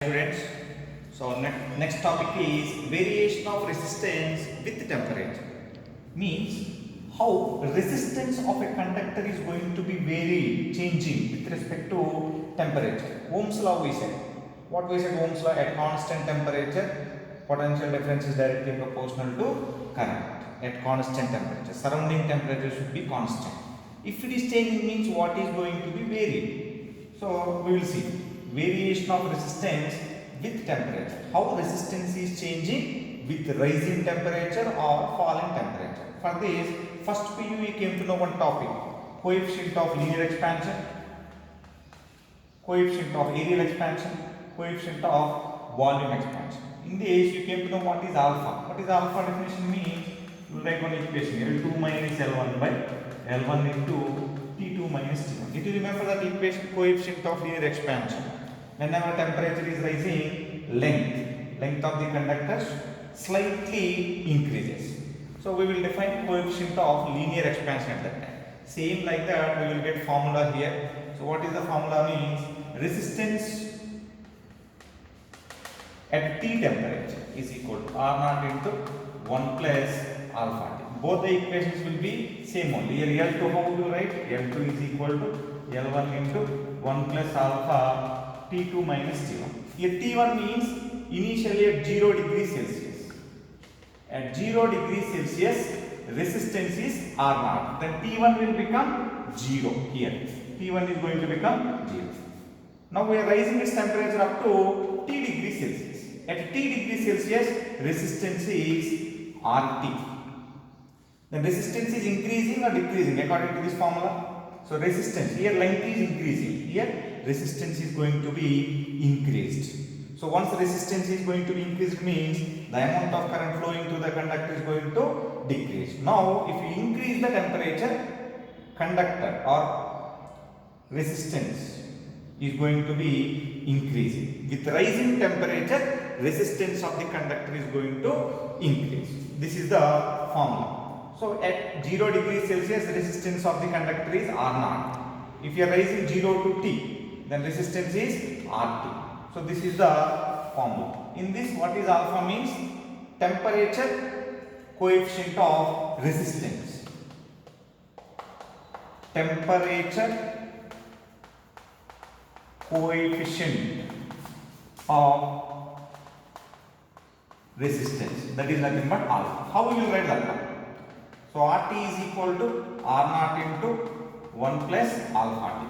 Students, so next topic is variation of resistance with temperature. Means how resistance of a conductor is going to be varied, changing with respect to temperature. Ohm's law we said. What we said Ohm's law, at constant temperature, potential difference is directly proportional to current at constant temperature. Surrounding temperature should be constant. If it is changing means what is going to be varied. So we will see variation of resistance with temperature. How resistance is changing with rising temperature or falling temperature. For this, first PU we came to know one topic, coefficient of linear expansion, coefficient of areal expansion, coefficient of volume expansion. In this you came to know what is alpha. What is alpha definition means? You will write one equation, L2 minus L1 by L1 into T2 minus T1. Did you remember that equation, coefficient of linear expansion? Whenever temperature is rising, length of the conductors slightly increases. So we will define coefficient of linear expansion at that time. Same like that we will get formula here. So what is the formula means? Resistance at T temperature is equal to R naught into 1 plus alpha T. Both the equations will be same only. Here L2 how to write? L2 is equal to L1 into 1 plus alpha T2 minus T1. Here T1 means initially at 0 degrees Celsius. At 0 degrees Celsius, resistance is R naught. Then T1 will become 0 here. T1 is going to become 0. Now we are raising its temperature up to T degrees Celsius. At T degrees Celsius, resistance is RT. Then resistance is increasing or decreasing according to this formula. So resistance, here length is increasing, here resistance is going to be increased. So once resistance is going to be increased means the amount of current flowing through the conductor is going to decrease. Now if you increase the temperature, conductor or resistance is going to be increasing. With rising temperature, resistance of the conductor is going to increase. This is the formula. So at 0 degrees Celsius, resistance of the conductor is R naught. If you are raising 0 to T, then resistance is RT. So this is the formula. In this, what is alpha means? Temperature coefficient of resistance. Temperature coefficient of resistance. That is nothing but alpha. How will you write that? So RT is equal to R naught into 1 plus alpha T.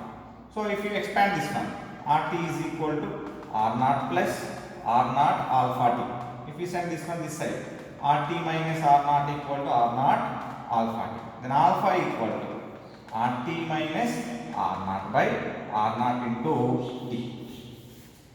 So if you expand this one, RT is equal to R naught plus R naught alpha T. If you send this one this side, RT minus R naught equal to R naught alpha T. Then alpha equal to RT minus R naught by R naught into T.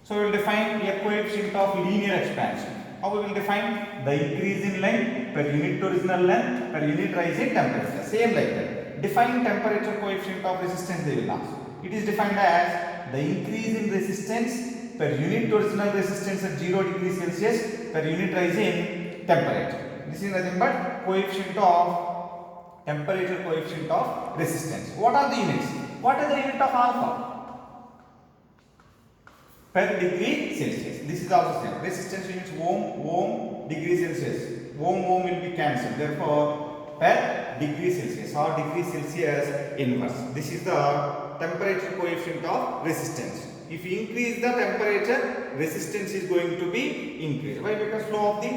So we will define a coefficient of linear expansion. How we will define? The increase in length per unit to original length per unit rise in temperature. Same like that. Define temperature coefficient of resistance they will ask. It is defined as the increase in resistance per unit to original resistance at 0 degrees Celsius per unit rise in temperature. This is nothing but coefficient of temperature coefficient of resistance. What are the units? What is the unit of alpha? Per degree Celsius. This is also same. Resistance units ohm, degree Celsius. Ohm will be cancelled. Therefore, per degree Celsius or degree Celsius inverse. This is the temperature coefficient of resistance. If you increase the temperature, resistance is going to be increased. Why? Because flow of the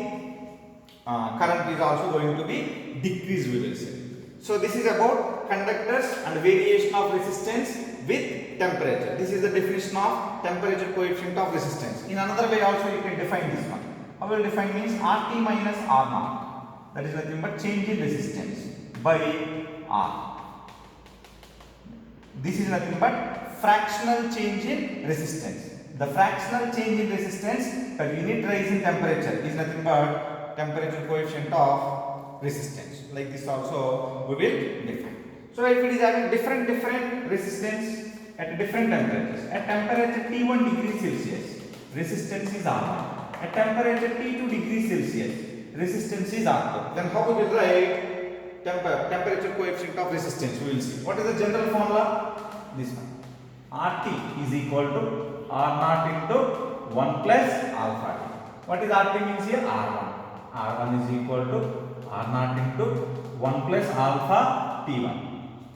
current is also going to be decreased, we will say. So this is about conductors and variation of resistance with temperature. This is the definition of temperature coefficient of resistance. In another way also you can define this one. How will define means RT minus R naught. That is nothing but change in resistance by R. This is nothing but fractional change in resistance. The fractional change in resistance per unit rise in temperature is nothing but temperature coefficient of resistance. Like this also we will define. So if it is having different resistance at different temperatures. At temperature T1 degree Celsius, resistance is R. At temperature T2 degree Celsius, resistance is R2. Then how we will write temperature coefficient of resistance? We will see. What is the general formula? This one. RT is equal to R naught into 1 plus alpha t. What is RT means here? R1. R1 is equal to R0 into 1 plus alpha T1.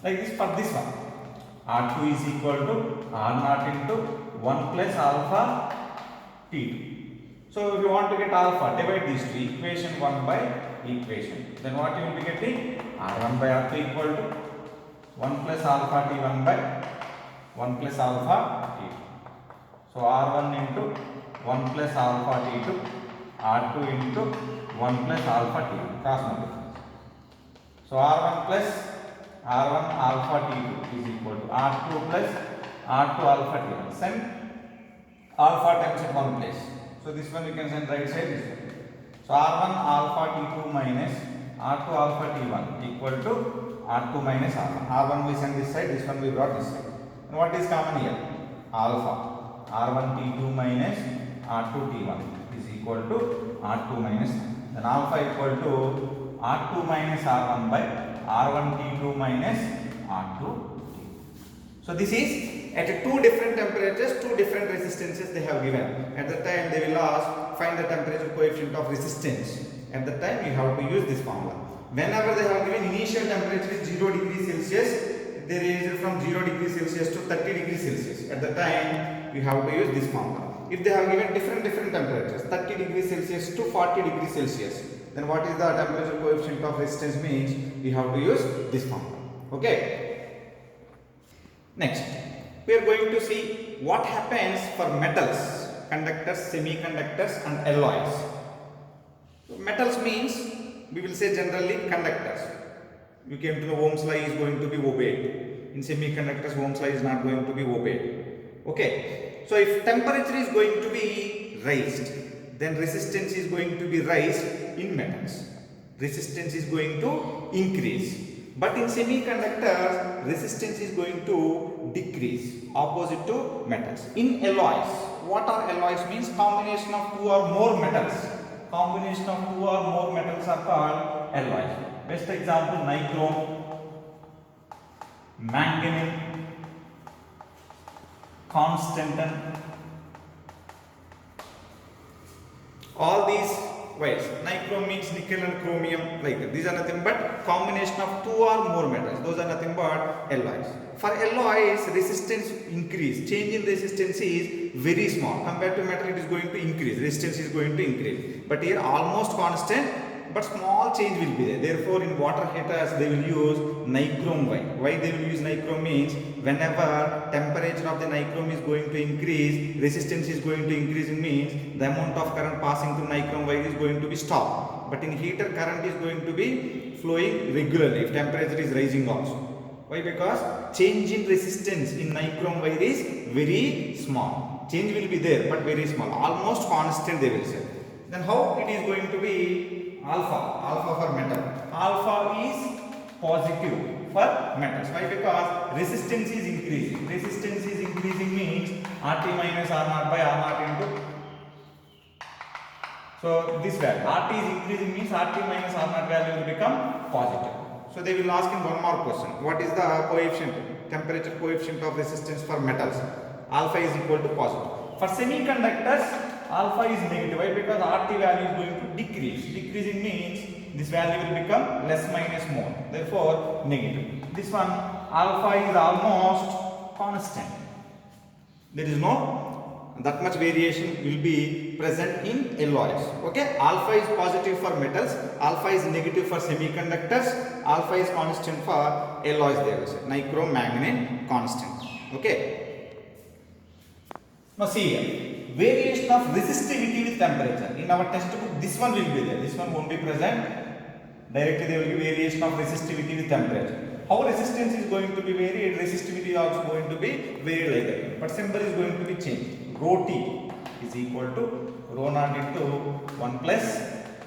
Like this for this one. R2 is equal to R0 into 1 plus alpha T2. So if you want to get alpha, divide these two, equation 1 by equation. Then what you will be getting? R1 by R2 equal to 1 plus alpha T1 by 1 plus alpha T2. So R1 into 1 plus alpha T2, R2 into 1 plus alpha T1, cross multiply. So R1 plus R1 alpha T2 is equal to R2 plus R2 alpha T1. Send alpha times at one place. So this one you can send right side this one. So R1 alpha T2 minus R2 alpha T1 equal to R2 minus R1. R1 we send this side, this one we brought this side. And what is common here? Alpha. R1 T2 minus R2 T1 is equal to R2 minus. Then alpha equal to R2 minus R1 by R1 T2 minus R2 T2. So this is at two different temperatures, two different resistances they have given. At the time they will ask find the temperature coefficient of resistance. At the time you have to use this formula. Whenever they have given initial temperature is 0 degrees Celsius, they raise it from 0 degrees Celsius to 30 degrees Celsius. At the time you have to use this formula. If they have given different temperatures, 30 degrees Celsius to 40 degrees Celsius, then what is the temperature coefficient of resistance means we have to use this formula. Okay. Next, we are going to see what happens for metals, conductors, semiconductors and alloys. So metals means we will say generally conductors. You came to know Ohm's law is going to be obeyed. In semiconductors Ohm's law is not going to be obeyed. Okay. So if temperature is going to be raised, then resistance is going to be raised in metals. Resistance is going to increase. But in semiconductors, resistance is going to decrease, opposite to metals. In alloys, what are alloys means? Combination of two or more metals. Combination of two or more metals are called alloys. Best example, nichrome, manganese, constantan. All these wires. Nichrome means nickel and chromium, like that. These are nothing but combination of two or more metals. Those are nothing but alloys. For alloys, resistance increase. Change in resistance is very small. Compared to metal, it is going to increase. Resistance is going to increase. But here almost constant, but small change will be there. Therefore, in water heaters, they will use nichrome wire. Why they will use nichrome means whenever temperature of the nichrome is going to increase, resistance is going to increase, means the amount of current passing through nichrome wire is going to be stopped. But in heater, current is going to be flowing regularly if temperature is rising also. Why? Because change in resistance in nichrome wire is very small. Change will be there but very small, almost constant they will say. Then how it is going to be? Alpha for metal. Alpha is positive for metals. Why? Because resistance is increasing. Resistance is increasing means RT minus R0 by R0 into. So this value RT is increasing means RT minus R0 value will become positive. So they will ask in one more question. What is the coefficient, temperature coefficient of resistance for metals? Alpha is equal to positive. For semiconductors, alpha is negative. Why? Because RT value is going to decrease. Decreasing means this value will become less minus more. Therefore, negative. This one, alpha is almost constant. There is no that much variation will be present in alloys. Okay, alpha is positive for metals, alpha is negative for semiconductors, alpha is constant for alloys. There is nichrome, manganese, constant. Okay. Now see here, variation of resistivity with temperature. In our textbook, this one will be there. This one won't be present. Directly there will be variation of resistivity with temperature. How resistance is going to be varied, resistivity is also going to be varied like that. But symbol is going to be changed. Rho T is equal to rho naught into 1 plus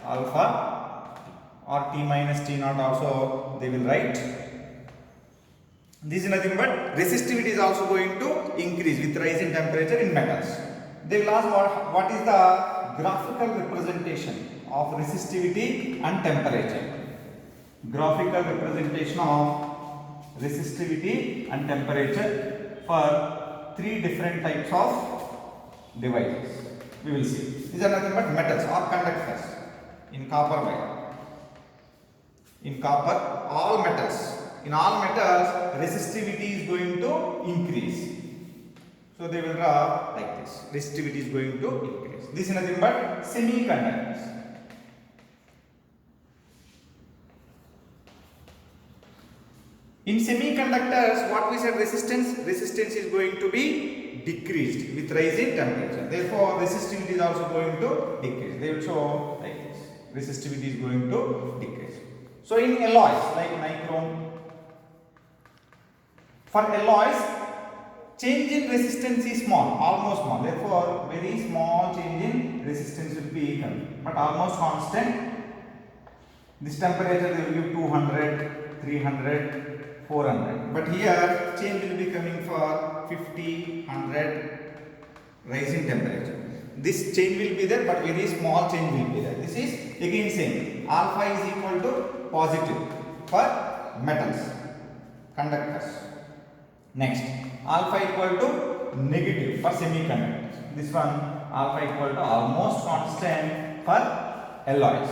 alpha or T minus T naught also they will write. This is nothing but resistivity is also going to increase with rise in temperature in metals. They will ask what is the graphical representation of resistivity and temperature. Graphical representation of resistivity and temperature for three different types of devices. We will see. These are nothing but metals or conductors in copper wire. In copper, all metals. In all metals, resistivity is going to increase. So they will draw like this. Resistivity is going to increase. This is nothing but semiconductors. In semiconductors, what we said resistance? Resistance is going to be decreased with rising temperature. Therefore, resistivity is also going to decrease. They will show like this. Resistivity is going to decrease. So in alloys like nichrome, for alloys, change in resistance is small, almost small. Therefore, very small change in resistance will be coming, but almost constant. This temperature they will give 200, 300, 400. But here change will be coming for 50, 100 rising temperature. This change will be there, but very small change will be there. This is again same. Alpha is equal to positive for metals, conductors. Next, alpha equal to negative for semiconductors. This one alpha equal to almost constant for alloys.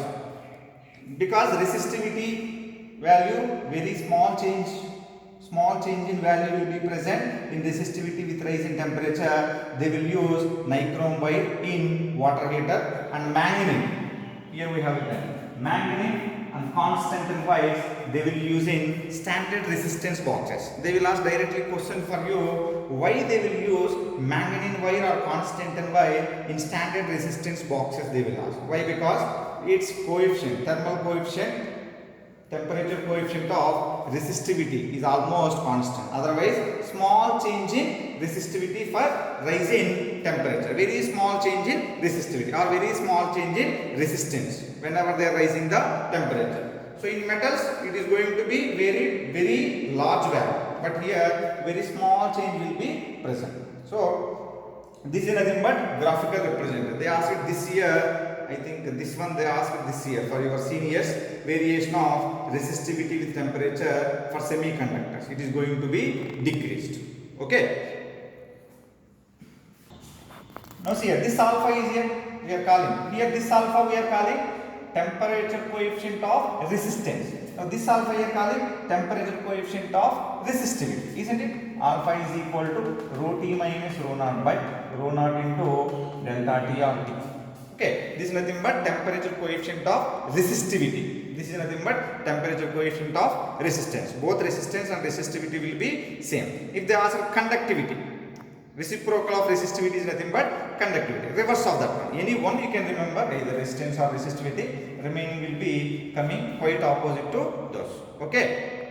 Because resistivity value very small change in value will be present in resistivity with rise in temperature. They will use nichrome wire in water heater and manganese. Here we have it. Manganese and constant wires they will use in standard resistance boxes. They will ask directly question for you why they will use manganese wire or constant wire in standard resistance boxes. They will ask why, because its coefficient, thermal coefficient, temperature coefficient of resistivity is almost constant. Otherwise, small change in resistivity for rise in temperature. Very small change in resistivity or very small change in resistance whenever they are rising the temperature. So in metals, it is going to be very large value. But here, very small change will be present. So this is nothing but graphical representation. They asked it this year. I think this one they asked this year for your seniors, variation of resistivity with temperature for semiconductors. It is going to be decreased. Okay. Now see here, this alpha is here, we are calling. Here this alpha we are calling temperature coefficient of resistance. Now this alpha we are calling temperature coefficient of resistivity, isn't it? Alpha is equal to rho T minus rho naught by rho naught into delta T or T. Okay, this is nothing but temperature coefficient of resistivity. This is nothing but temperature coefficient of resistance. Both resistance and resistivity will be same. If they ask conductivity, reciprocal of resistivity is nothing but conductivity. Reverse of that one. Any one you can remember, either resistance or resistivity. Remaining will be coming quite opposite to those. Okay.